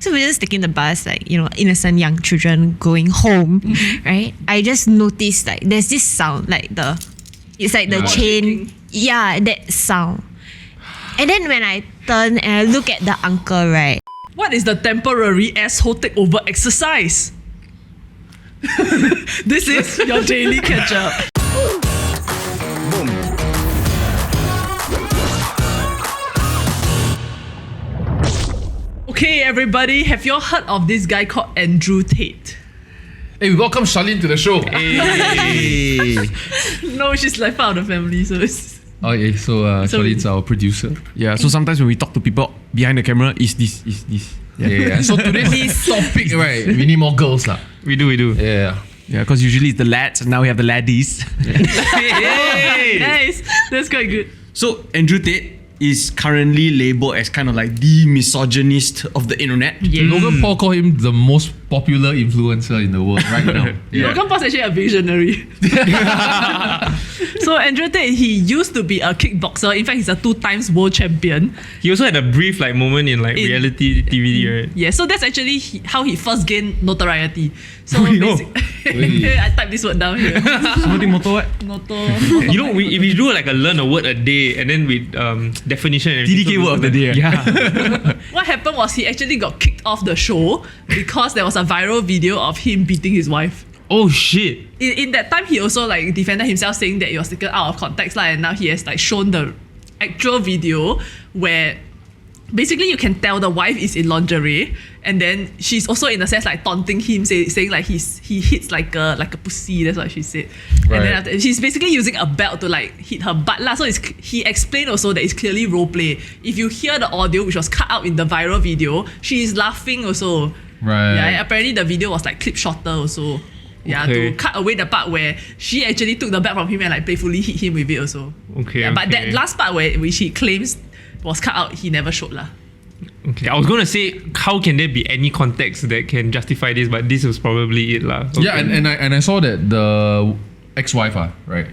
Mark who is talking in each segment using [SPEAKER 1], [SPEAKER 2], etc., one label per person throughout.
[SPEAKER 1] So we're just taking the bus, like, innocent young children going home, right? I just noticed like there's this sound, like it's like the chain, that sound. And then when I turn and I look at the uncle, right?
[SPEAKER 2] What is the temporary asshole takeover exercise? This is your daily Ketchup. Okay, everybody, have you all heard of this guy called Andrew Tate?
[SPEAKER 3] Hey, we welcome Charlene to the show.
[SPEAKER 4] Hey.
[SPEAKER 2] No, she's like part of the family, so it's...
[SPEAKER 3] Oh, yeah, so Charlene's our producer.
[SPEAKER 4] Yeah, so sometimes when we talk to people behind the camera, is this.
[SPEAKER 3] Yeah. So today's topic, right? We need more girls, lah.
[SPEAKER 4] We do.
[SPEAKER 3] Yeah.
[SPEAKER 4] Yeah, because usually it's the lads, and now we have the laddies.
[SPEAKER 2] Hey! Nice! That's quite good.
[SPEAKER 4] So, Andrew Tate is currently labelled as kind of like the misogynist of the internet.
[SPEAKER 2] Yeah.
[SPEAKER 3] Logan Paul called him the most popular influencer in the world right now. Yeah.
[SPEAKER 2] Logan Paul's actually a visionary. So Andrew Tate, he used to be a kickboxer. In fact, he's a 2-time world champion.
[SPEAKER 5] He also had a brief moment in reality TV, right?
[SPEAKER 2] Yeah, so that's actually how he first gained notoriety. So
[SPEAKER 3] Really?
[SPEAKER 2] I typed this word down here.
[SPEAKER 4] Something motto what?
[SPEAKER 5] If we do like a learn a word a day and then with definition and everything.
[SPEAKER 4] TDK word of the day.
[SPEAKER 5] Yeah.
[SPEAKER 2] What happened was he actually got kicked off the show because there was a viral video of him beating his wife.
[SPEAKER 5] Oh shit.
[SPEAKER 2] In that time, he also like defended himself, saying that it was taken out of context, and now he has like shown the actual video where basically you can tell the wife is in lingerie, and then she's also in a sense like taunting him, saying like he hits like a pussy. That's what she said.
[SPEAKER 3] Right.
[SPEAKER 2] And then after, she's basically using a belt to like hit her butt lah. So he explained also that it's clearly role play. If you hear the audio which was cut out in the viral video, she is laughing also.
[SPEAKER 3] Right.
[SPEAKER 2] Yeah. Apparently the video was like clip shorter also. Yeah,
[SPEAKER 5] Okay.
[SPEAKER 2] to cut away the part where she actually took the belt from him and like playfully hit him with it also.
[SPEAKER 5] Okay.
[SPEAKER 2] Yeah, but
[SPEAKER 5] okay.
[SPEAKER 2] that last part which he claims was cut out, he never showed lah.
[SPEAKER 5] Okay. I was gonna say, how can there be any context that can justify this? But this was probably it, lah. Okay.
[SPEAKER 3] Yeah, and I saw that the ex-wife, right?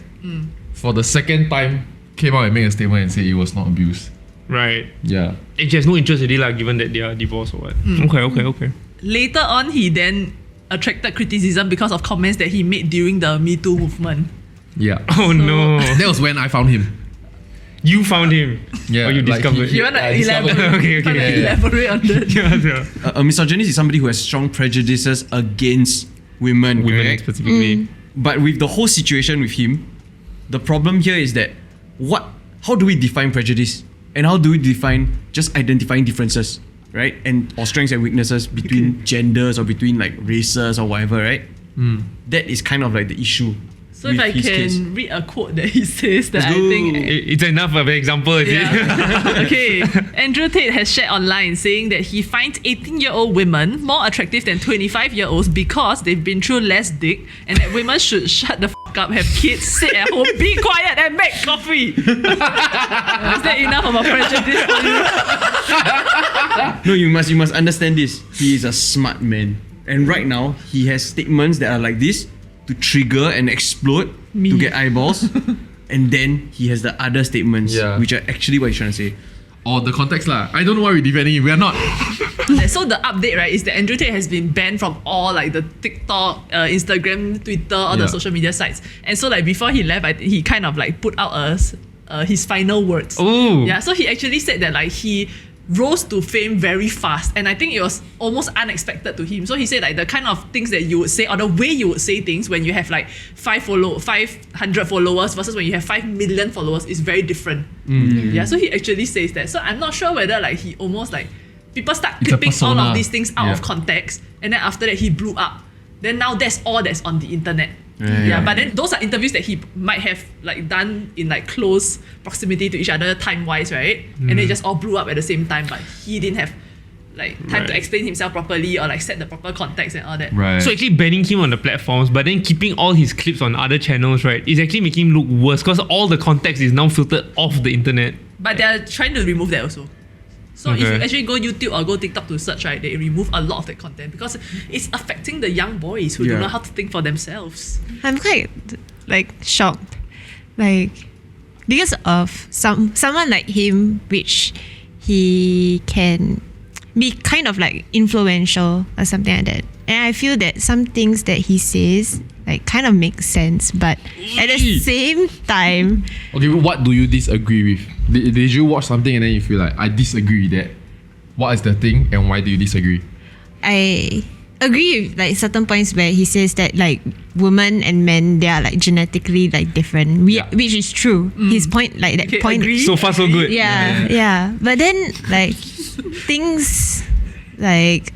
[SPEAKER 3] For the second time, came out and made a statement and said it was not abuse.
[SPEAKER 5] Right.
[SPEAKER 3] Yeah.
[SPEAKER 5] And she has no interest already, lah, given that they are divorced or what. Okay.
[SPEAKER 2] Later on, he then attracted criticism because of comments that he made during the Me Too movement.
[SPEAKER 3] Yeah.
[SPEAKER 5] Oh no.
[SPEAKER 3] That was when I found him.
[SPEAKER 5] You found him.
[SPEAKER 3] Yeah.
[SPEAKER 5] Or you
[SPEAKER 3] like
[SPEAKER 5] discovered.
[SPEAKER 2] You want to
[SPEAKER 3] I discovered-
[SPEAKER 2] elaborate?
[SPEAKER 5] Okay.
[SPEAKER 2] Elaborate on that?
[SPEAKER 5] Yeah.
[SPEAKER 4] A misogynist is somebody who has strong prejudices against women.
[SPEAKER 5] Women
[SPEAKER 4] correct?
[SPEAKER 5] specifically.
[SPEAKER 4] But with the whole situation with him, the problem here is that how do we define prejudice? And how do we define just identifying differences, right? Or strengths and weaknesses between genders or between like races or whatever, right? That is kind of like the issue.
[SPEAKER 2] So if
[SPEAKER 4] with
[SPEAKER 2] I
[SPEAKER 4] his
[SPEAKER 2] can
[SPEAKER 4] case.
[SPEAKER 2] read a quote that he says that
[SPEAKER 4] Let's
[SPEAKER 2] I
[SPEAKER 4] go.
[SPEAKER 2] think...
[SPEAKER 5] It's enough of an example, is it?
[SPEAKER 2] Yeah. Okay. Andrew Tate has shared online saying that he finds 18-year-old women more attractive than 25-year-olds because they've been through less dick, and that women should shut the fuck up, have kids, sit at home, be quiet, and make coffee. Is that enough of a prejudice for you?
[SPEAKER 4] No, you must understand this. He is a smart man. And right now, he has statements that are like this to trigger and explode to get eyeballs. And then he has the other statements, which are actually what he's trying to say.
[SPEAKER 3] Or the context lah. I don't know why we're defending him. We are not.
[SPEAKER 2] So the update, right, is that Andrew Tate has been banned from all like the TikTok, Instagram, Twitter, all the social media sites. And so like before he left, he kind of like put out his final words.
[SPEAKER 5] Ooh.
[SPEAKER 2] Yeah, so he actually said that like he rose to fame very fast, and I think it was almost unexpected to him. So he said like the kind of things that you would say, or the way you would say things when you have like 500 followers versus when you have 5 million followers is very different. Yeah, so he actually says that. So I'm not sure whether like he almost like people start
[SPEAKER 3] It's a
[SPEAKER 2] clipping all
[SPEAKER 3] persona.
[SPEAKER 2] of these things out of
[SPEAKER 3] Yeah.
[SPEAKER 2] context, and then after that he blew up. Then now that's all that's on the internet.
[SPEAKER 4] Yeah.
[SPEAKER 2] But then those are interviews that he might have like done in like close proximity to each other time-wise, right? And they just all blew up at the same time, but he didn't have like time to
[SPEAKER 5] Right.
[SPEAKER 2] explain himself properly or like set the proper context and all that.
[SPEAKER 3] Right.
[SPEAKER 5] So actually banning him on the platforms, but then keeping all his clips on other channels, right, is actually making him look worse because all the context is now filtered off the internet.
[SPEAKER 2] But they're trying to remove that also. So if you actually go YouTube or go TikTok to search, right, they remove a lot of that content because it's affecting the young boys who don't know how to think for themselves.
[SPEAKER 1] I'm quite like shocked, like because of someone like him, which he can be kind of like influential or something like that. And I feel that some things that he says like kind of make sense, but at the same time,
[SPEAKER 3] Okay, what do you disagree with? Did you watch something and then you feel like I disagree with that? What is the thing and why do you disagree?
[SPEAKER 1] I agree with like certain points where he says that like women and men, they are like genetically like different, which is true. His point, like that
[SPEAKER 2] Okay,
[SPEAKER 1] point.
[SPEAKER 2] agree.
[SPEAKER 5] So far, so good.
[SPEAKER 1] Yeah. But then like things like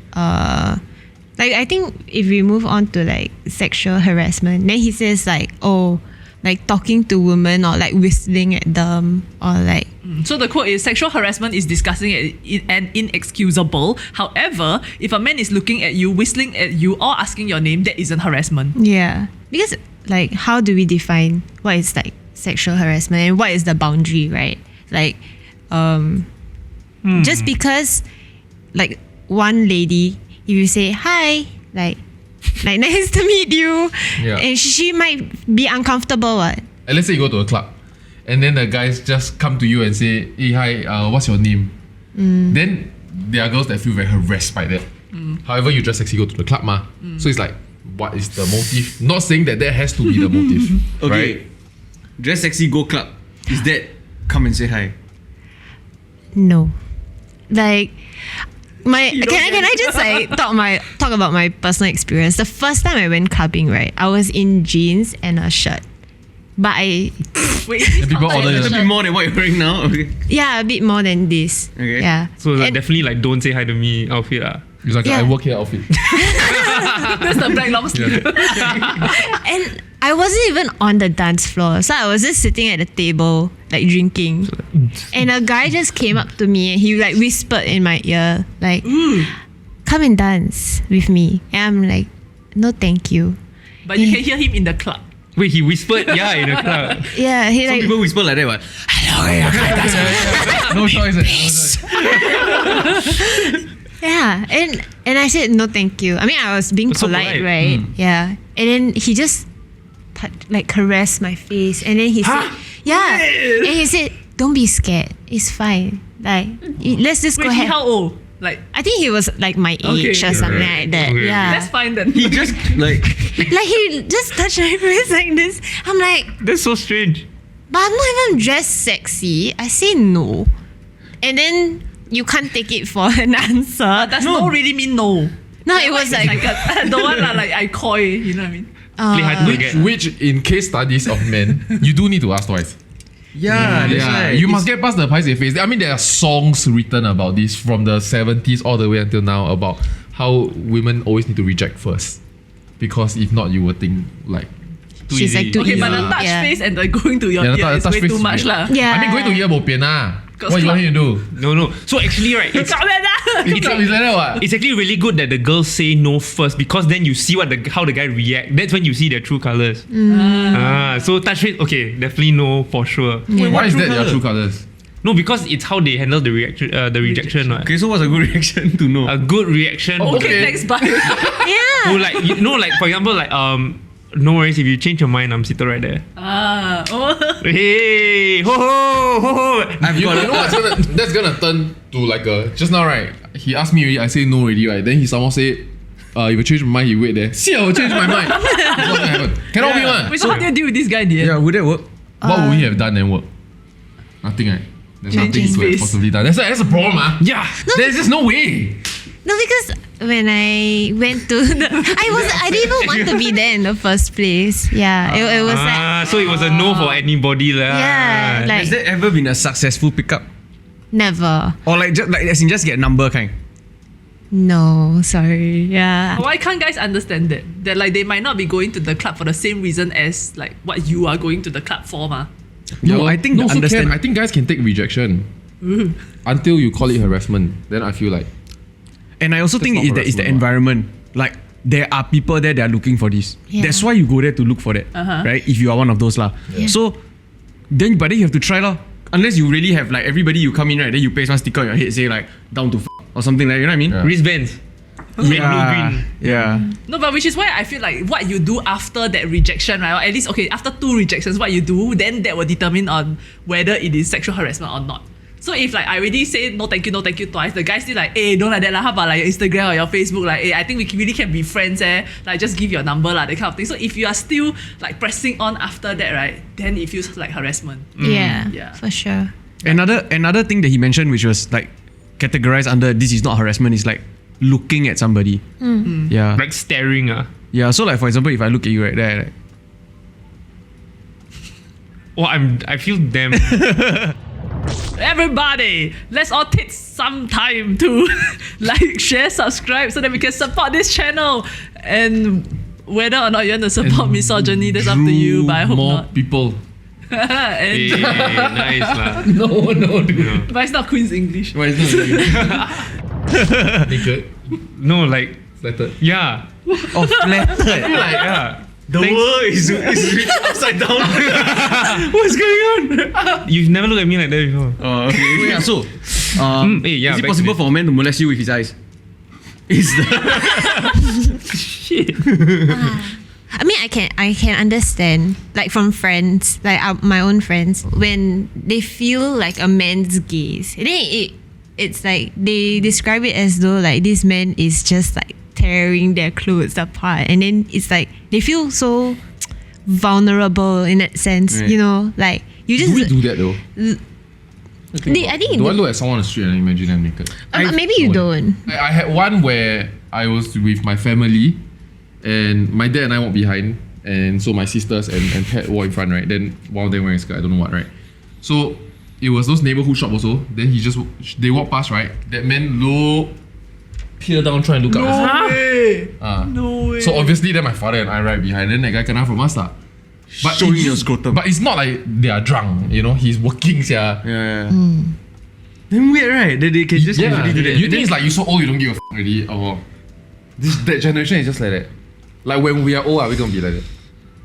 [SPEAKER 1] I think if we move on to like sexual harassment, then he says like, oh, like talking to women or like whistling at them or like
[SPEAKER 2] So the quote is, sexual harassment is disgusting and inexcusable. However, if a man is looking at you, whistling at you, or asking your name, that isn't harassment.
[SPEAKER 1] yeah. Because like how do we define what is like sexual harassment and what is the boundary, right? Like just because like one lady, if you say hi, like nice to meet you,
[SPEAKER 3] Yeah.
[SPEAKER 1] and she might be uncomfortable, what?
[SPEAKER 3] And let's say you go to a club and then the guys just come to you and say, hey, hi, what's your name? Then there are girls that feel very harassed by that. However, you just sexy go to the club, ma. So it's like, what is the motive? Not saying that has to be the motive.
[SPEAKER 4] Okay.
[SPEAKER 3] Right?
[SPEAKER 4] Dress sexy, go club. Is that come and say hi?
[SPEAKER 1] No, like can I just like talk about my personal experience? The first time I went clubbing, right, I was in jeans and a shirt, but
[SPEAKER 2] Wait,
[SPEAKER 3] And people order
[SPEAKER 4] It's a bit more than what you're wearing now. Okay.
[SPEAKER 1] a bit more than this.
[SPEAKER 4] Okay.
[SPEAKER 1] Yeah.
[SPEAKER 5] So like
[SPEAKER 1] And-
[SPEAKER 5] definitely like don't say hi to me outfit
[SPEAKER 3] It's like
[SPEAKER 1] Yeah.
[SPEAKER 3] I work here outfit.
[SPEAKER 2] That's the black long sleeve.
[SPEAKER 1] And I wasn't even on the dance floor, so I was just sitting at the table, like drinking. And a guy just came up to me and he like whispered in my ear, like, come and dance with me. And I'm like, no, thank you.
[SPEAKER 2] But you can hear him in the club.
[SPEAKER 5] Wait, he whispered, yeah, in the crowd.
[SPEAKER 1] Yeah, he
[SPEAKER 4] Some
[SPEAKER 1] like,
[SPEAKER 4] people whisper like that, what?
[SPEAKER 3] No choice. No choice.
[SPEAKER 1] yeah. And I said, no, thank you. I mean, I was being
[SPEAKER 5] So
[SPEAKER 1] polite,
[SPEAKER 5] polite.
[SPEAKER 1] right? Yeah. And then he just like caressed my face. And then he said, yeah. And he said, don't be scared. It's fine. Like, let's just
[SPEAKER 2] Wait,
[SPEAKER 1] go
[SPEAKER 2] he
[SPEAKER 1] ahead.
[SPEAKER 2] how old? Like,
[SPEAKER 1] I think he was like my age
[SPEAKER 2] Okay.
[SPEAKER 1] or something
[SPEAKER 5] Right.
[SPEAKER 1] like that.
[SPEAKER 5] Okay.
[SPEAKER 1] Yeah.
[SPEAKER 2] that's fine then.
[SPEAKER 4] He just like
[SPEAKER 1] Like he just touched my face like this. I'm like,
[SPEAKER 5] That's so strange.
[SPEAKER 1] but I'm not even dressed sexy. I say no. And then you can't take it for an answer.
[SPEAKER 2] Does no really mean no.
[SPEAKER 1] No, it was like,
[SPEAKER 2] The one like I coy, you know what I mean?
[SPEAKER 5] Play hard to get.
[SPEAKER 3] Which in case studies of men, you do need to ask twice.
[SPEAKER 4] that's right.
[SPEAKER 3] You must get past the paise face. I mean, there are songs written about this from the 70s all the way until now about how women always need to reject first. Because if not, you would think like,
[SPEAKER 5] Too
[SPEAKER 1] she's
[SPEAKER 5] easy.
[SPEAKER 1] like too
[SPEAKER 2] Okay,
[SPEAKER 1] easy.
[SPEAKER 2] but the touch
[SPEAKER 1] Yeah.
[SPEAKER 2] face and the going to your
[SPEAKER 3] Yeah, the
[SPEAKER 2] ear is
[SPEAKER 3] touch
[SPEAKER 2] way
[SPEAKER 3] face
[SPEAKER 2] too
[SPEAKER 3] is
[SPEAKER 2] much
[SPEAKER 3] weird.
[SPEAKER 2] lah.
[SPEAKER 1] Yeah.
[SPEAKER 3] I mean, going to ear bo pian lah.
[SPEAKER 2] Cause
[SPEAKER 3] What you want him to do?
[SPEAKER 5] No. So actually, right, it's
[SPEAKER 2] Come here lah.
[SPEAKER 3] It's like that what?
[SPEAKER 5] it's actually really good that the girls say no first because then you see how the guy react. That's when you see their true colors. So touch face, okay, definitely no for sure.
[SPEAKER 3] Why is that
[SPEAKER 4] true
[SPEAKER 3] their
[SPEAKER 4] colour?
[SPEAKER 3] true colors?
[SPEAKER 5] No, because it's how they handle the reaction, the rejection. Right?
[SPEAKER 4] Okay, so what's a good reaction to know?
[SPEAKER 5] A good reaction.
[SPEAKER 2] Okay,
[SPEAKER 3] Okay.
[SPEAKER 2] next bye.
[SPEAKER 1] Yeah.
[SPEAKER 5] Oh, like like for example, like no worries if you change your mind. I'm sitting right there. Hey, ho ho ho ho.
[SPEAKER 4] I've
[SPEAKER 3] You
[SPEAKER 4] got
[SPEAKER 3] know what's that's gonna turn to like a just now, right? He asked me already, I say no already, right? Then he somehow say, if you change my mind, he wait there. See, I will change my mind. What's gonna happen? Cannot be one.
[SPEAKER 2] Wait, so how do you deal with this guy, dear?
[SPEAKER 4] Yeah, would that work?
[SPEAKER 3] What would he have done and work? Nothing, right? There's
[SPEAKER 2] Change
[SPEAKER 3] nothing
[SPEAKER 2] his
[SPEAKER 3] he could have
[SPEAKER 2] face.
[SPEAKER 3] possibly done. That's a problem, ah.
[SPEAKER 5] Yeah.
[SPEAKER 3] There's just no way.
[SPEAKER 1] No, because when I went to the, I didn't even want to be there in the first place. Yeah, it was like
[SPEAKER 5] So it was a no for anybody lah.
[SPEAKER 1] Yeah, like-
[SPEAKER 4] Has there ever been a successful pickup?
[SPEAKER 1] never.
[SPEAKER 4] Or like as in just get number kind?
[SPEAKER 1] No, sorry. Yeah.
[SPEAKER 2] Why can't guys understand that? That like they might not be going to the club for the same reason as like what you are going to the club for, ma.
[SPEAKER 4] No, I think the
[SPEAKER 3] so
[SPEAKER 4] understand.
[SPEAKER 3] I think guys can take rejection until you call it harassment. Then I feel like
[SPEAKER 4] And I also think
[SPEAKER 3] not
[SPEAKER 4] it's the
[SPEAKER 3] harassment,
[SPEAKER 4] environment. Like there are people there that are looking for this.
[SPEAKER 1] Yeah.
[SPEAKER 4] That's why you go there to look for that, right? If you are one of those lah. So but then you have to try lah. Unless you really have like everybody you come in right, then you paste one sticker on your head say like down to or something like, you know what I mean?
[SPEAKER 3] Yeah.
[SPEAKER 5] Wristbands. Red, blue, green.
[SPEAKER 4] Yeah.
[SPEAKER 2] No, but which is why I feel like what you do after that rejection, right? Or at least, okay, after 2 rejections, what you do, then that will determine on whether it is sexual harassment or not. So if like I already say no thank you twice, the guy still like, hey, don't like that lah. How about like your Instagram or your Facebook? Like, hey, I think we really can be friends. Like just give your number lah, that kind of thing. So if you are still like pressing on after that, right, then it feels like harassment.
[SPEAKER 1] Yeah, for sure.
[SPEAKER 4] Another thing that he mentioned, which was like categorized under this is not harassment, is like looking at somebody. Yeah.
[SPEAKER 5] Like staring.
[SPEAKER 4] Yeah. So like for example, if I look at you right there, like,
[SPEAKER 5] I feel damn.
[SPEAKER 2] Everybody, let's all take some time to like, share, subscribe so that we can support this channel. And whether or not you want to support misogyny, that's up to you, but I hope
[SPEAKER 3] more
[SPEAKER 2] not.
[SPEAKER 3] people.
[SPEAKER 5] Hey, nice lah.
[SPEAKER 3] No, dude.
[SPEAKER 2] But it's not Queen's English.
[SPEAKER 3] Why is that? Naked.
[SPEAKER 5] No, like,
[SPEAKER 3] Flattered.
[SPEAKER 5] yeah.
[SPEAKER 4] oh, flattered.
[SPEAKER 5] Yeah.
[SPEAKER 4] The world is upside down. What's going on?
[SPEAKER 5] You've never looked at me like that before.
[SPEAKER 4] Okay. Yeah. So,
[SPEAKER 5] yeah,
[SPEAKER 4] is it
[SPEAKER 5] back
[SPEAKER 4] possible
[SPEAKER 5] to
[SPEAKER 4] for a man to molest you with his eyes? Is the
[SPEAKER 5] Shit.
[SPEAKER 1] I mean, I can understand, like from friends, like my own friends, when they feel like a man's gaze, and then it's like they describe it as though like this man is just like tearing their clothes apart, and then it's like they feel so vulnerable in that sense,
[SPEAKER 4] Right.
[SPEAKER 1] you know, like you just
[SPEAKER 3] Do we do that though?
[SPEAKER 1] I think
[SPEAKER 3] Do I look at someone on the street and imagine them naked?
[SPEAKER 1] maybe you don't.
[SPEAKER 3] I had one where I was with my family and my dad and I walked behind, and so my sisters and Pat walked in front, right? Then one of them wearing a skirt, I don't know what, right? So it was those neighborhood shop also. Then they walked past, right? That man peer down, try and look up.
[SPEAKER 2] No way. No way.
[SPEAKER 3] So obviously then my father and I right behind, then that guy kena from us lah. But
[SPEAKER 4] showing
[SPEAKER 3] it's-
[SPEAKER 4] your scrotum.
[SPEAKER 3] But it's not like they are drunk, you know, he's working, yeah.
[SPEAKER 4] yeah. Then weird, right? That they can just
[SPEAKER 3] Yeah,
[SPEAKER 4] easily do that.
[SPEAKER 3] you think it's like you so old you don't give a already, or that generation is just like that. Like when we are old, are we gonna be like that?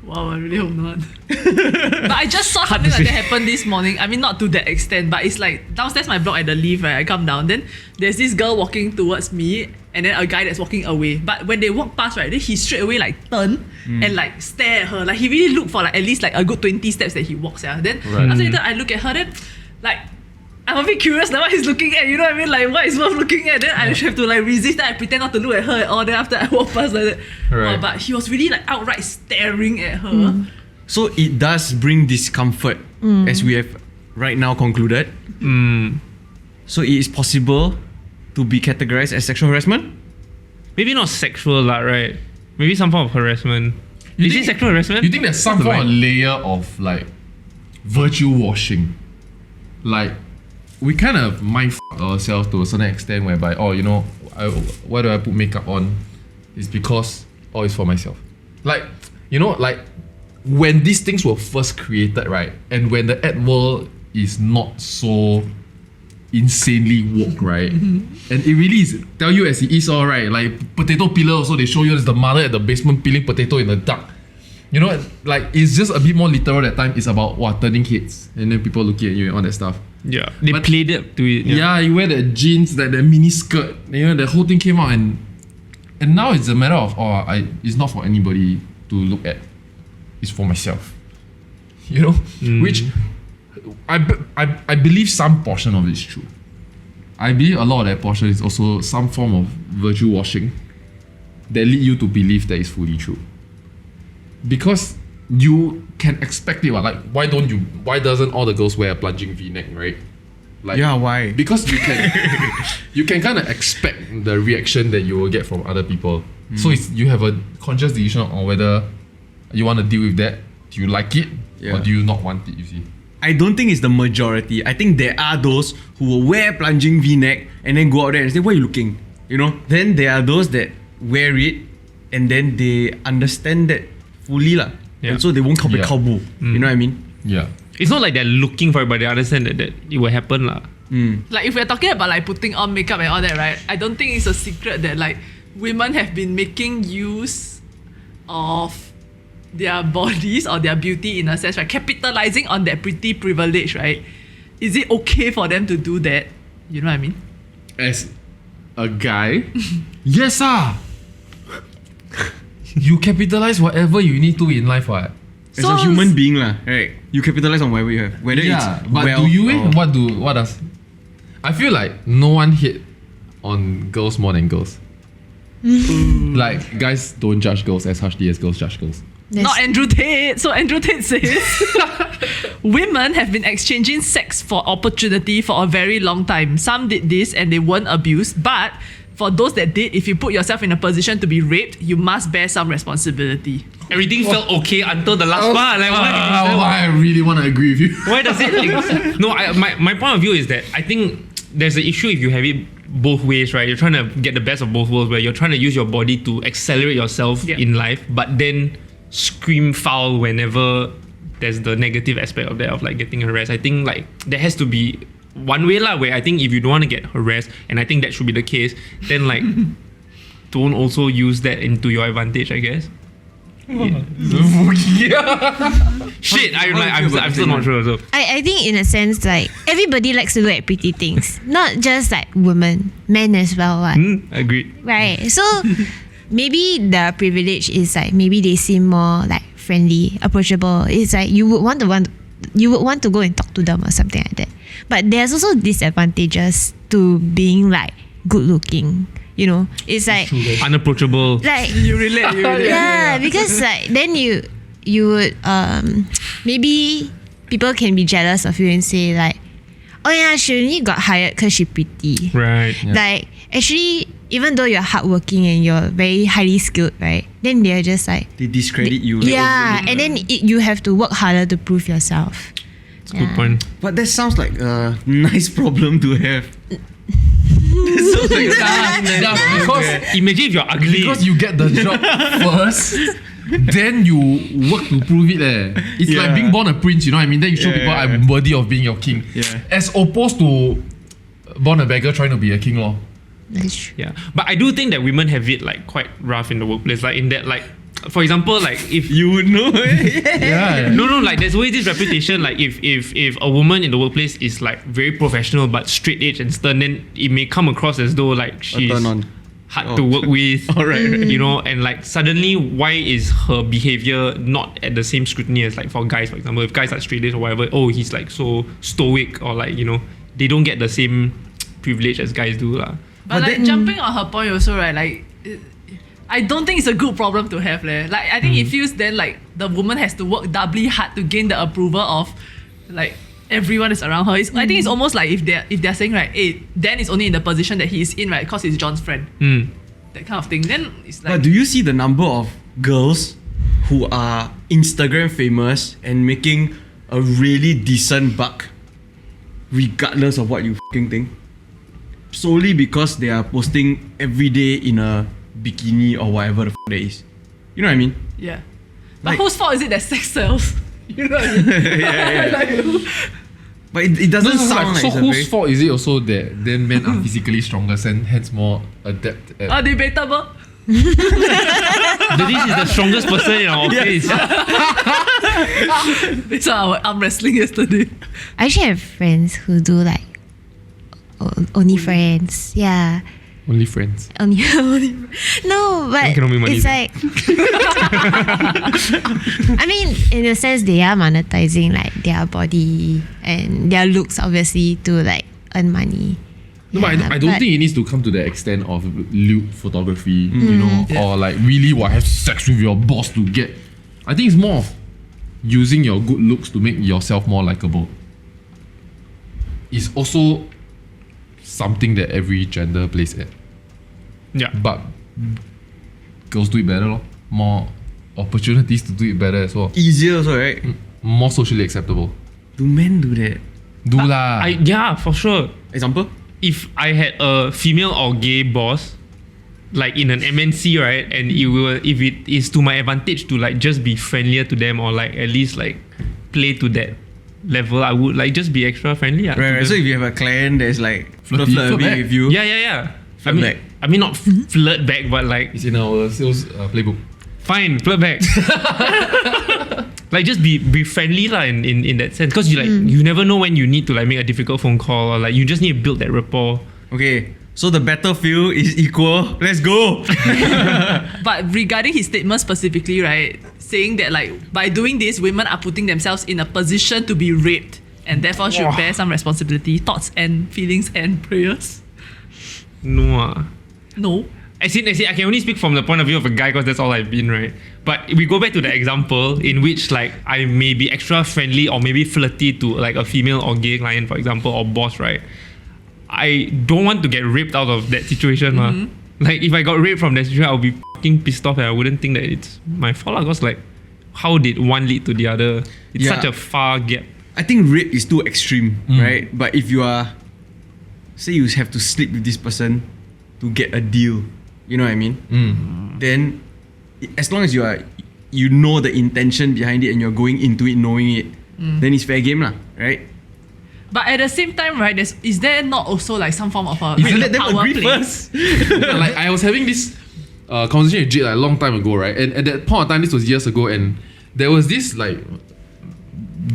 [SPEAKER 2] Wow, I really hope not. But I just saw something like that happen this morning. I mean, not to that extent, but it's like downstairs my block at the lift, right? I come down, then there's this girl walking towards me, and then a guy that's walking away. But when they walk past, right, then he straight away like turn and like stare at her. Like he really looked for like at least like a good 20 steps that he walks. Yeah. Then after that, I look at her, then like I'm a bit curious now what he's looking at, you know what I mean? Like what is worth looking at? Then I just have to like resist, then I pretend not to look at her at all. Then after I walk past like that.
[SPEAKER 3] Right.
[SPEAKER 2] But he was really like outright staring at her.
[SPEAKER 4] So it does bring discomfort, as we have right now concluded. So it is possible to be categorized as sexual harassment?
[SPEAKER 5] Maybe not sexual lah, right? Maybe some form of harassment. Is it sexual harassment?
[SPEAKER 3] You think there's some form of layer of like virtue washing? Like we kind of mind ourselves to a certain extent whereby, oh, you know, why do I put makeup on? It's because, oh, it's for myself. Like, you know, like when these things were first created, right? And when the ad world is not so insanely woke, right? And it really is, tell you as it is, all right. Like potato peeler also, they show you as the mother at the basement peeling potato in the dark. You know, like it's just a bit more literal that time. It's about turning heads and then people looking at you and all that stuff.
[SPEAKER 5] Yeah, they
[SPEAKER 3] But-
[SPEAKER 5] played it to it.
[SPEAKER 3] Yeah, you wear the jeans, like the mini skirt, you know, the whole thing came out, and now it's a matter of, it's not for anybody to look at. It's for myself. You know? Which I believe some portion of it is true. I believe a lot of that portion is also some form of virtue washing that lead you to believe that it's fully true. Because you can expect it, like why doesn't all the girls wear a plunging V-neck, right? Like,
[SPEAKER 4] Yeah, why?
[SPEAKER 3] because you can kind of expect the reaction that you will get from other people. So you have a conscious decision on whether you want to deal with that. Do you like it or do you not want it, you see?
[SPEAKER 4] I don't think it's the majority. I think there are those who will wear plunging V-neck and then go out there and say, "Why are you looking?" You know. Then there are those that wear it and then they understand that fully lah.
[SPEAKER 5] Yeah.
[SPEAKER 4] And so they won't call it
[SPEAKER 3] Yeah.
[SPEAKER 4] cowboy. You know what I mean?
[SPEAKER 3] Yeah.
[SPEAKER 5] It's not like they're looking for it, but they understand that it will happen lah.
[SPEAKER 2] Like if we're talking about like putting on makeup and all that, right? I don't think it's a secret that like women have been making use of their bodies or their beauty in a sense, right? Capitalizing on that pretty privilege, right? Is it okay for them to do that? You know what I mean?
[SPEAKER 3] As a guy, yes you capitalize whatever you need to in life, what?
[SPEAKER 4] As a human being lah, right? You capitalize on whatever you have, whether it's
[SPEAKER 3] But
[SPEAKER 4] wealth
[SPEAKER 3] do you?
[SPEAKER 4] or-
[SPEAKER 3] What does? I feel like no one hit on girls more than girls. Like guys don't judge girls as harshly as girls judge girls.
[SPEAKER 2] Not Andrew Tate. So Andrew Tate says, women have been exchanging sex for opportunity for a very long time. Some did this and they weren't abused, but for those that did, if you put yourself in a position to be raped, you must bear some responsibility.
[SPEAKER 5] Everything felt okay until the last part. Like,
[SPEAKER 3] I really want to agree with you.
[SPEAKER 5] why does it? Like, no, my point of view is that I think there's an issue if you have it both ways, right? You're trying to get the best of both worlds, where you're trying to use your body to accelerate yourself in life, but then scream foul whenever there's the negative aspect of that, of like getting harassed. I think like there has to be one way lah, where I think if you don't want to get harassed, and I think that should be the case, then like don't also use that into your advantage, I guess. Shit, I'm still not sure. So
[SPEAKER 1] I think in a sense, like everybody likes to look at pretty things, not just like women, men as well.
[SPEAKER 5] agreed.
[SPEAKER 1] Right. So maybe the privilege is like maybe they seem more like friendly, approachable. It's like you would want to go and talk to them or something like that. But there's also disadvantages to being like good looking. You know, it's like
[SPEAKER 5] Unapproachable.
[SPEAKER 1] like
[SPEAKER 2] You relate.
[SPEAKER 1] yeah, because like then you would maybe people can be jealous of you and say like, oh yeah, she only got hired because she's pretty.
[SPEAKER 5] Right.
[SPEAKER 1] Like actually, even though you're hardworking and you're very highly skilled, right? Then they're just like
[SPEAKER 4] They discredit you. Right?
[SPEAKER 1] yeah, and then you have to work harder to prove yourself.
[SPEAKER 5] It's a good point.
[SPEAKER 4] But that sounds like a nice problem to have.
[SPEAKER 3] Because
[SPEAKER 5] Imagine if you're ugly.
[SPEAKER 3] because you get the job first, then you work to prove it. It's like
[SPEAKER 4] Yeah.
[SPEAKER 3] being born a prince, you know what I mean? Then you show people I'm worthy of being your king.
[SPEAKER 4] Yeah.
[SPEAKER 3] As opposed to born a beggar trying to be a king, lor.
[SPEAKER 1] That's true.
[SPEAKER 5] Yeah, but I do think that women have it like quite rough in the workplace. Like in that, like for example, like if
[SPEAKER 4] You would know.
[SPEAKER 3] Yeah.
[SPEAKER 5] no, like there's always this reputation. Like if a woman in the workplace is like very professional but straight edge and stern, then it may come across as though like she's
[SPEAKER 4] turn on.
[SPEAKER 5] hard to work with.
[SPEAKER 4] Alright.
[SPEAKER 5] You know, and like suddenly, why is her behavior not at the same scrutiny as like for guys, for example? If guys are straight edge or whatever, oh, he's like so stoic, or like, you know, they don't get the same privilege as guys do lah.
[SPEAKER 2] But like jumping on her point also, right? Like, I don't think it's a good problem to have, leh. Like, I think it feels then like the woman has to work doubly hard to gain the approval of, like, everyone is around her. I think it's almost like if they're saying, right, hey, Dan is only in the position that he is in, right, because he's John's friend, that kind of thing. Then it's like,
[SPEAKER 4] But do you see the number of girls who are Instagram famous and making a really decent buck, regardless of what you f***ing think? Solely because they are posting every day in a bikini or whatever the f*** that is. You know what I mean?
[SPEAKER 2] yeah. But
[SPEAKER 4] Like-
[SPEAKER 2] whose fault is it that sex sells? You know what I mean?
[SPEAKER 4] yeah. But it doesn't sound like
[SPEAKER 3] so
[SPEAKER 4] it's a
[SPEAKER 3] whose
[SPEAKER 4] very...
[SPEAKER 3] fault is it also that then men are physically stronger and hence more adept at
[SPEAKER 2] Debatable.
[SPEAKER 5] This is the strongest person in our office.
[SPEAKER 2] They saw our arm wrestling yesterday.
[SPEAKER 1] I actually have friends who do like only friends. Yeah.
[SPEAKER 3] only friends.
[SPEAKER 1] Only no, but
[SPEAKER 5] cannot make money
[SPEAKER 1] it's
[SPEAKER 5] then.
[SPEAKER 1] like I mean, in a sense, they are monetizing like their body and their looks, obviously, to like earn money.
[SPEAKER 3] No, but I don't think it needs to come to the extent of lewd photography, you know, or like really have sex with your boss to get. I think it's more of using your good looks to make yourself more likable. It's also something that every gender plays at.
[SPEAKER 5] Yeah.
[SPEAKER 3] But girls do it better, lor. More opportunities to do it better as well.
[SPEAKER 4] Easier also, right?
[SPEAKER 3] More socially acceptable.
[SPEAKER 4] Do men do that?
[SPEAKER 3] Do lah.
[SPEAKER 5] Yeah, for sure.
[SPEAKER 4] Example?
[SPEAKER 5] If I had a female or gay boss, like in an MNC, right, and if it is to my advantage to like just be friendlier to them, or like at least like play to that level, I would like just be extra friendly.
[SPEAKER 4] Right. So if you have a client that's like flirt a
[SPEAKER 3] flirt
[SPEAKER 4] bit
[SPEAKER 3] back.
[SPEAKER 4] with you,
[SPEAKER 5] Yeah.
[SPEAKER 4] Flirt back.
[SPEAKER 5] I mean not flirt back, but like
[SPEAKER 3] It's in our sales playbook.
[SPEAKER 5] fine, flirt back. Like just be friendly lah in that sense, because you never know when you need to like make a difficult phone call, or like you just need to build that rapport.
[SPEAKER 4] Okay, so the battlefield is equal. Let's go.
[SPEAKER 2] But regarding his statement specifically, right, saying that like by doing this, women are putting themselves in a position to be raped. and therefore should bear some responsibility, thoughts and feelings and prayers?
[SPEAKER 5] No.
[SPEAKER 2] No.
[SPEAKER 5] As in, I can only speak from the point of view of a guy because that's all I've been, right? But we go back to the example in which like I may be extra friendly or maybe flirty to like a female or gay client, for example, or boss, right? I don't want to get raped out of that situation. Like if I got raped from that situation, I'll be fucking pissed off and I wouldn't think that it's my fault. Because like, how did one lead to the other? It's such a far gap.
[SPEAKER 4] I think rape is too extreme, right? But if you are, say you have to sleep with this person to get a deal, you know what I mean? Then, as long as you know the intention behind it and you're going into it knowing it, then it's fair game lah, right?
[SPEAKER 2] But at the same time, right, is there not also like some form of a
[SPEAKER 3] You
[SPEAKER 2] like
[SPEAKER 3] let them
[SPEAKER 2] power
[SPEAKER 3] agree
[SPEAKER 2] play?
[SPEAKER 3] first. Like I was having this conversation with Jade like, a long time ago, right? And at that point of time, this was years ago, and there was this like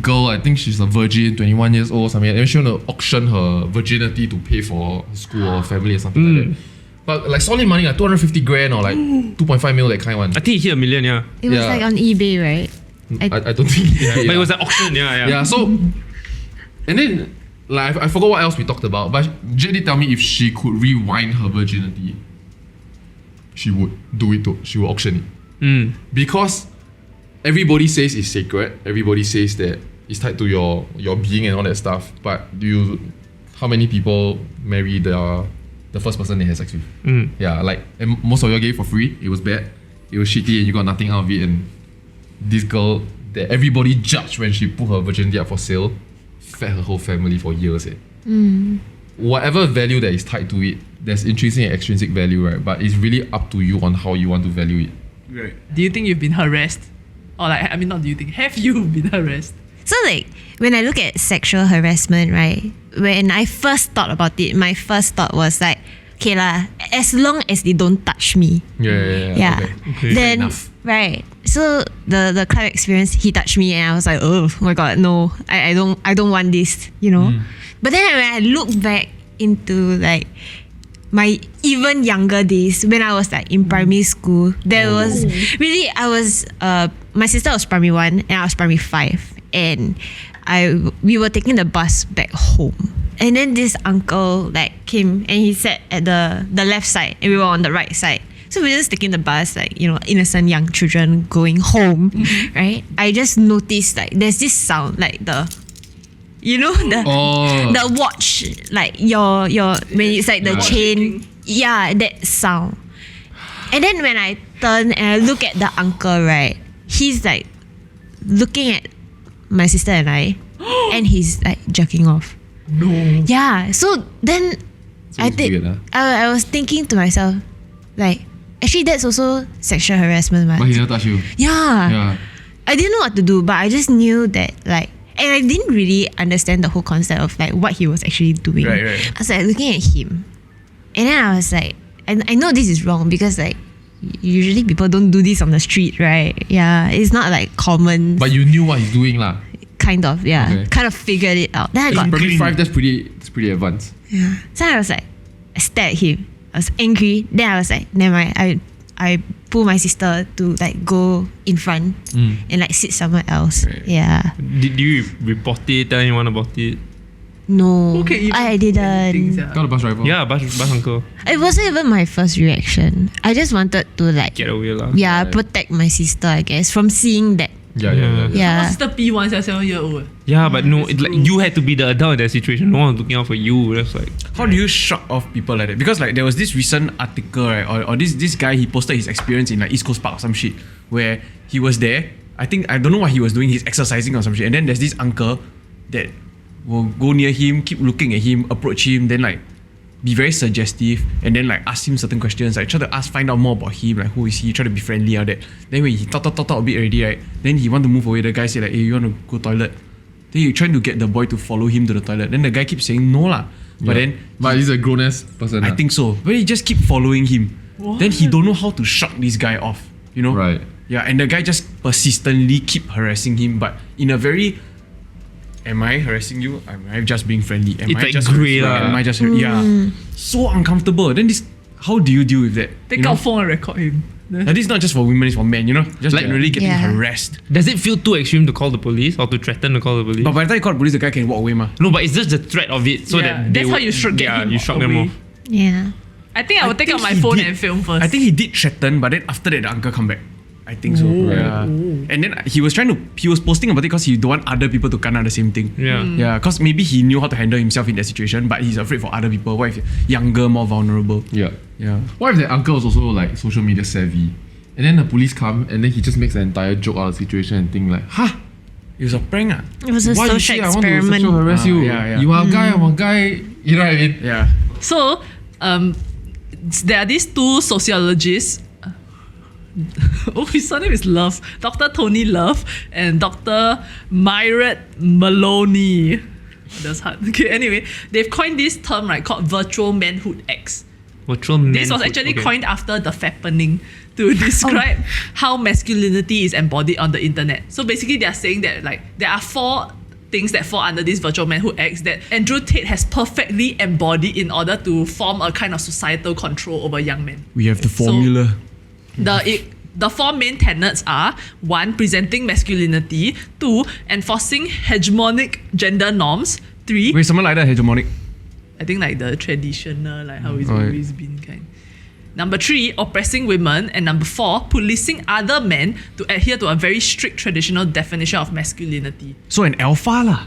[SPEAKER 3] girl, I think she's a virgin, 21 years old, something, and she want to auction her virginity to pay for school or family or something like that. But like solid money, like 250 grand or like 2.5 mil, that kind one.
[SPEAKER 5] I think he hit $1 million, yeah.
[SPEAKER 1] It was like on eBay, right?
[SPEAKER 3] I don't think.
[SPEAKER 5] But it was an auction, yeah.
[SPEAKER 3] Yeah, so and then like I forgot what else we talked about, but Jade did tell me if she could rewind her virginity, she would do it too. She would auction it. Because everybody says it's sacred. Everybody says that it's tied to your being and all that stuff. But how many people marry the first person they had sex with? Yeah, like, and most of you gave it for free. It was bad. It was shitty and you got nothing out of it. And this girl that everybody judged when she put her virginity up for sale fed her whole family for years. Whatever value that is tied to it, there's intrinsic and extrinsic value, right? But it's really up to you on how you want to value it.
[SPEAKER 4] Right.
[SPEAKER 2] Do you think you've been harassed? Or like, I mean, not do you think, have you been harassed?
[SPEAKER 1] So like when I look at sexual harassment, right? When I first thought about it, my first thought was like, okay lah, as long as they don't touch me.
[SPEAKER 3] Yeah. Okay.
[SPEAKER 1] Then
[SPEAKER 3] enough.
[SPEAKER 1] right. So the club experience, he touched me and I was like, oh my god, no, I don't want this, you know. But then when I look back into like my even younger days when I was like in primary school, there was really my sister was primary 1 and I was primary 5, and we were taking the bus back home. And then this uncle like came and he sat at the left side and we were on the right side. So we were just taking the bus, like, you know, innocent young children going home, right? I just noticed like there's this sound, like the watch, like your when it's like the chain, that sound. And then when I turn and I look at the uncle, right, he's like looking at my sister and I, and he's like jerking off.
[SPEAKER 2] No.
[SPEAKER 1] Yeah. So then I think I was thinking to myself, like, actually that's also sexual harassment, right?
[SPEAKER 3] But he never touched you.
[SPEAKER 1] Yeah. I didn't know what to do, but I just knew that like, and I didn't really understand the whole concept of like what he was actually doing.
[SPEAKER 4] Right.
[SPEAKER 1] I was like looking at him, and then I was like, I know this is wrong because like usually people don't do this on the street, right? Yeah, it's not like common.
[SPEAKER 3] But you knew what he's doing lah.
[SPEAKER 1] Kind of, yeah.
[SPEAKER 3] Okay.
[SPEAKER 1] Kind of figured it out. Then I got
[SPEAKER 3] Primary 5, that's pretty advanced.
[SPEAKER 1] Yeah. So I was like, I stared at him. I was angry. Then I was like, never mind. I pull my sister to like go in front and like sit somewhere else.
[SPEAKER 5] Right.
[SPEAKER 1] Yeah.
[SPEAKER 5] Did you report it? Tell anyone about it?
[SPEAKER 1] No,
[SPEAKER 2] Okay, even
[SPEAKER 1] I didn't.
[SPEAKER 2] things, yeah.
[SPEAKER 3] Got a bus driver.
[SPEAKER 5] Yeah, bus uncle.
[SPEAKER 1] It wasn't even my first reaction. I just wanted to like
[SPEAKER 5] Get away lah.
[SPEAKER 1] protect my sister, I guess, from seeing that.
[SPEAKER 3] Yeah.
[SPEAKER 2] My
[SPEAKER 1] Yeah.
[SPEAKER 2] sister P1, 7-year-old.
[SPEAKER 5] Yeah, but no, it, like you had to be the adult in that situation. No one was looking out for you. That's like,
[SPEAKER 4] How do you shrug off people like that? Because like there was this recent article, right, or this guy, he posted his experience in like East Coast Park or some shit, where he was there. I don't know what he was doing. He's exercising or some shit, and then there's this uncle that will go near him, keep looking at him, approach him, then like be very suggestive, and then like ask him certain questions, like try to find out more about him, like who is he, try to be friendly or that. Then when he talk a bit already, right, then he want to move away. The guy say like, hey, you want to go toilet? Then you trying to get the boy to follow him to the toilet. Then the guy keeps saying no lah. But
[SPEAKER 3] he's a grown ass person.
[SPEAKER 4] I think so. But he just keep following him.
[SPEAKER 2] What?
[SPEAKER 4] Then he don't know how to shut this guy off. You know?
[SPEAKER 3] Right.
[SPEAKER 4] Yeah, and the guy just persistently keep harassing him, but in a very, am I harassing you? Am I just being friendly? Am
[SPEAKER 5] It's
[SPEAKER 4] I
[SPEAKER 5] like
[SPEAKER 4] just
[SPEAKER 5] grey
[SPEAKER 4] harassing you?
[SPEAKER 5] lah.
[SPEAKER 4] Am I just so uncomfortable? Then this, how do you deal with that?
[SPEAKER 2] Take out phone and record him.
[SPEAKER 4] And this is not just for women, it's for men, just
[SPEAKER 5] Like-
[SPEAKER 4] generally getting
[SPEAKER 1] Yeah.
[SPEAKER 4] harassed.
[SPEAKER 5] Does it feel too extreme to call the police or to threaten to call the police?
[SPEAKER 4] But by the time you call the police, the guy can walk away, ma.
[SPEAKER 5] No, but it's just the threat of it, so
[SPEAKER 2] Yeah,
[SPEAKER 5] that they
[SPEAKER 2] that's how
[SPEAKER 5] would-
[SPEAKER 2] you should get him
[SPEAKER 5] you shock them
[SPEAKER 2] away.
[SPEAKER 5] off.
[SPEAKER 1] Yeah.
[SPEAKER 2] I think I would take out my
[SPEAKER 4] he
[SPEAKER 2] phone
[SPEAKER 4] did.
[SPEAKER 2] and film first.
[SPEAKER 4] I think he did threaten, but then after that, the uncle come back. I think so. Yeah. And then he was posting about it because he don't want other people to kena the same thing.
[SPEAKER 5] Yeah.
[SPEAKER 4] Yeah, because maybe he knew how to handle himself in that situation, but he's afraid for other people. What if younger, more vulnerable?
[SPEAKER 3] Yeah.
[SPEAKER 4] Yeah.
[SPEAKER 3] What if the uncle was also like social media savvy? And then the police come and then he just makes an entire joke out of the situation and think like, huh?
[SPEAKER 4] It was a prank.
[SPEAKER 1] It was a
[SPEAKER 3] Why you
[SPEAKER 1] social
[SPEAKER 3] say I want to
[SPEAKER 1] experiment.
[SPEAKER 3] sexual harass you?
[SPEAKER 4] Yeah.
[SPEAKER 3] You are a guy, I'm a guy. You know what I mean?
[SPEAKER 4] Yeah.
[SPEAKER 2] So, there are these two sociologists. Oh, his surname is Love. Dr. Tony Love and Dr. Myriad Maloney. That's hard. Okay, anyway, they've coined this term, right, called virtual manhood X.
[SPEAKER 5] Virtual
[SPEAKER 2] This was
[SPEAKER 5] manhood,
[SPEAKER 2] actually
[SPEAKER 5] okay.
[SPEAKER 2] coined after the fappening to describe how masculinity is embodied on the internet. So basically, they are saying that like there are 4 things that fall under this virtual manhood X that Andrew Tate has perfectly embodied in order to form a kind of societal control over young men.
[SPEAKER 4] We have the formula.
[SPEAKER 2] The 4 main tenets are 1. Presenting masculinity. 2. Enforcing hegemonic gender norms. 3.
[SPEAKER 4] Wait, someone like that hegemonic.
[SPEAKER 2] I think like the traditional, like how it's
[SPEAKER 4] Right.
[SPEAKER 2] always been kind. Number 3, oppressing women. And number 4, policing other men to adhere to a very strict traditional definition of masculinity.
[SPEAKER 4] So an alpha lah.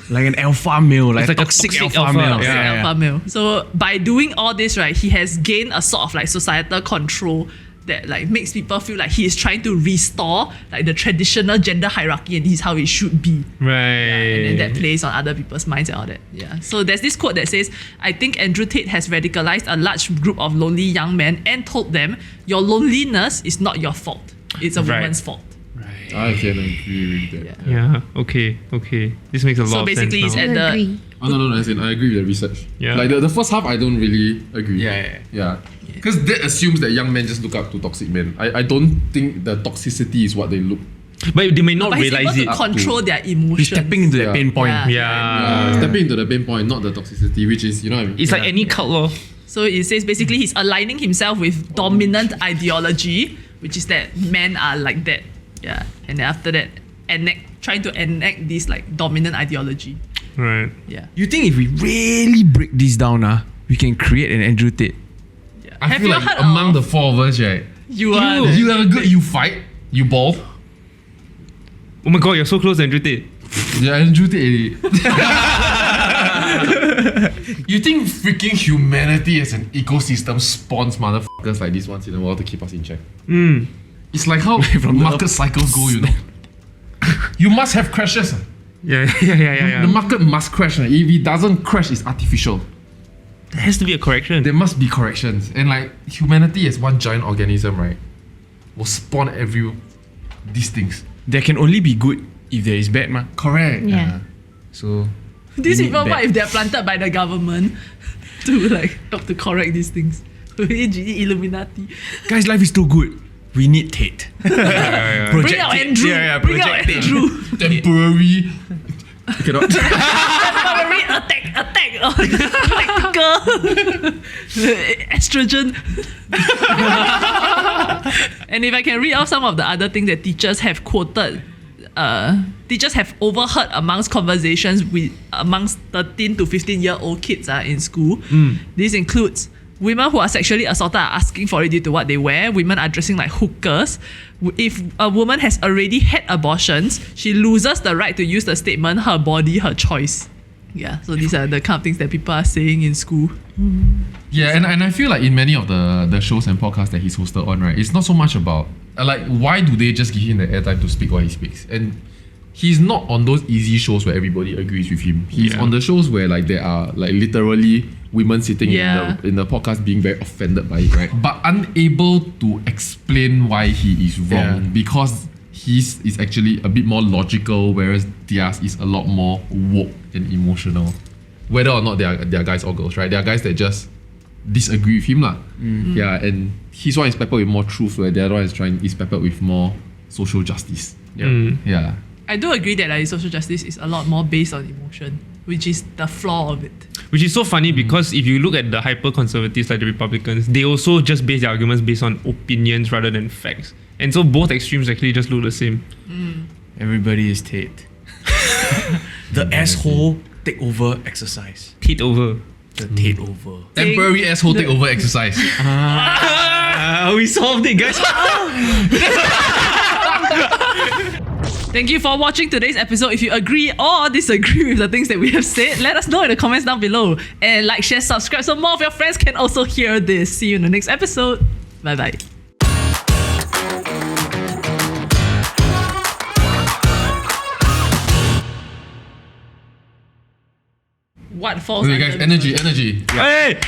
[SPEAKER 4] Like an alpha male, like
[SPEAKER 5] It's like a
[SPEAKER 4] toxic
[SPEAKER 5] toxic
[SPEAKER 4] alpha
[SPEAKER 5] alpha.
[SPEAKER 4] male.
[SPEAKER 2] Toxic alpha male. So by doing all this, right, he has gained a sort of like societal control that like makes people feel like he is trying to restore like the traditional gender hierarchy and this is how it should be.
[SPEAKER 5] Right.
[SPEAKER 2] And then that plays on other people's minds and all that. Yeah. So there's this quote that says, I think Andrew Tate has radicalized a large group of lonely young men and told them, your loneliness is not your fault. It's a
[SPEAKER 5] Right.
[SPEAKER 2] woman's fault.
[SPEAKER 3] I can agree with that.
[SPEAKER 2] Yeah.
[SPEAKER 5] Yeah. Okay. This makes a lot
[SPEAKER 2] So
[SPEAKER 5] of sense
[SPEAKER 2] basically it's
[SPEAKER 5] now.
[SPEAKER 2] at the
[SPEAKER 1] Agree.
[SPEAKER 3] Oh, no, as in, I agree with the research.
[SPEAKER 5] Yeah.
[SPEAKER 3] Like the first half, I don't really agree.
[SPEAKER 4] Yeah.
[SPEAKER 3] Because that assumes that young men just look up to toxic men. I don't think the toxicity is what they look.
[SPEAKER 5] But they may not
[SPEAKER 2] but he's
[SPEAKER 5] realize
[SPEAKER 2] able
[SPEAKER 5] it.
[SPEAKER 2] to control their emotions.
[SPEAKER 4] He's stepping into that
[SPEAKER 3] Yeah.
[SPEAKER 4] pain point.
[SPEAKER 2] Yeah.
[SPEAKER 3] Stepping into the pain point, not the toxicity, which is, you know what I mean?
[SPEAKER 5] It's like any cult law.
[SPEAKER 2] So it says basically he's aligning himself with dominant ideology, which is that men are like that. Yeah. And then after that, trying to enact this like dominant ideology.
[SPEAKER 5] Right.
[SPEAKER 2] Yeah.
[SPEAKER 4] You think if we really break this down, we can create an Andrew Tate?
[SPEAKER 2] Yeah.
[SPEAKER 3] I
[SPEAKER 2] Have
[SPEAKER 3] feel
[SPEAKER 2] you
[SPEAKER 3] like
[SPEAKER 2] heard
[SPEAKER 3] among
[SPEAKER 2] of
[SPEAKER 3] the 4 of us, right?
[SPEAKER 2] you are
[SPEAKER 3] You have a good, you fight, you ball.
[SPEAKER 5] Oh my god, you're so close to Andrew Tate.
[SPEAKER 3] Yeah, Andrew Tate. You think freaking humanity as an ecosystem spawns motherfuckers like this once in a while to keep us in check? It's like how market cycles go, you know. You must have crashes.
[SPEAKER 5] Yeah.
[SPEAKER 3] The market must crash. If it doesn't crash, it's artificial.
[SPEAKER 5] There has to be a correction.
[SPEAKER 3] There must be corrections. And like humanity as one giant organism, right, will spawn these things.
[SPEAKER 4] There can only be good if there is bad, ma.
[SPEAKER 3] Correct.
[SPEAKER 1] Yeah.
[SPEAKER 4] So
[SPEAKER 2] These
[SPEAKER 4] we need
[SPEAKER 2] people, what
[SPEAKER 4] that.
[SPEAKER 2] if they're planted by the government to like help to correct these things? Illuminati.
[SPEAKER 4] Guys, life is too good. We need Tate.
[SPEAKER 5] Yeah.
[SPEAKER 2] Bring out Andrew. Bring out
[SPEAKER 4] Project Tate.
[SPEAKER 2] Andrew.
[SPEAKER 3] Temporary. You cannot.
[SPEAKER 2] Temporary attack. Tactical. Estrogen. And if I can read off some of the other things that teachers have quoted, teachers have overheard amongst conversations amongst 13 to 15-year-old kids in school. This includes women who are sexually assaulted are asking for it due to what they wear. Women are dressing like hookers. If a woman has already had abortions, she loses the right to use the statement, her body, her choice. Yeah, so these are the kind of things that people are saying in school.
[SPEAKER 3] Yeah, and I feel like in many of the shows and podcasts that he's hosted on, right, it's not so much about like why do they just give him the airtime to speak what he speaks, and he's not on those easy shows where everybody agrees with him. He's on the shows where like there are like literally women sitting in the podcast being very offended by it, right, but unable to explain why he is wrong because his is actually a bit more logical, whereas theirs is a lot more woke and emotional. Whether or not they are guys or girls, right? They are guys that just disagree with him, lah. Yeah, and his one is peppered with more truth, where the other one is peppered with more social justice. Yeah.
[SPEAKER 2] I do agree that like social justice is a lot more based on emotion. which is the flaw of it.
[SPEAKER 5] Which is so funny because if you look at the hyper-conservatives like the Republicans, they also just base their arguments based on opinions rather than facts. And so both extremes actually just look the same.
[SPEAKER 4] Everybody is Tate. The asshole takeover exercise.
[SPEAKER 5] Takeover.
[SPEAKER 4] The takeover.
[SPEAKER 3] Temporary asshole takeover exercise.
[SPEAKER 5] We solved it, guys.
[SPEAKER 2] Thank you for watching today's episode. If you agree or disagree with the things that we have said, let us know in the comments down below. And like, share, subscribe so more of your friends can also hear this. See you in the next episode. Bye bye. What falls
[SPEAKER 3] Okay,
[SPEAKER 2] under
[SPEAKER 3] guys,
[SPEAKER 2] the-
[SPEAKER 3] energy.
[SPEAKER 5] Hey!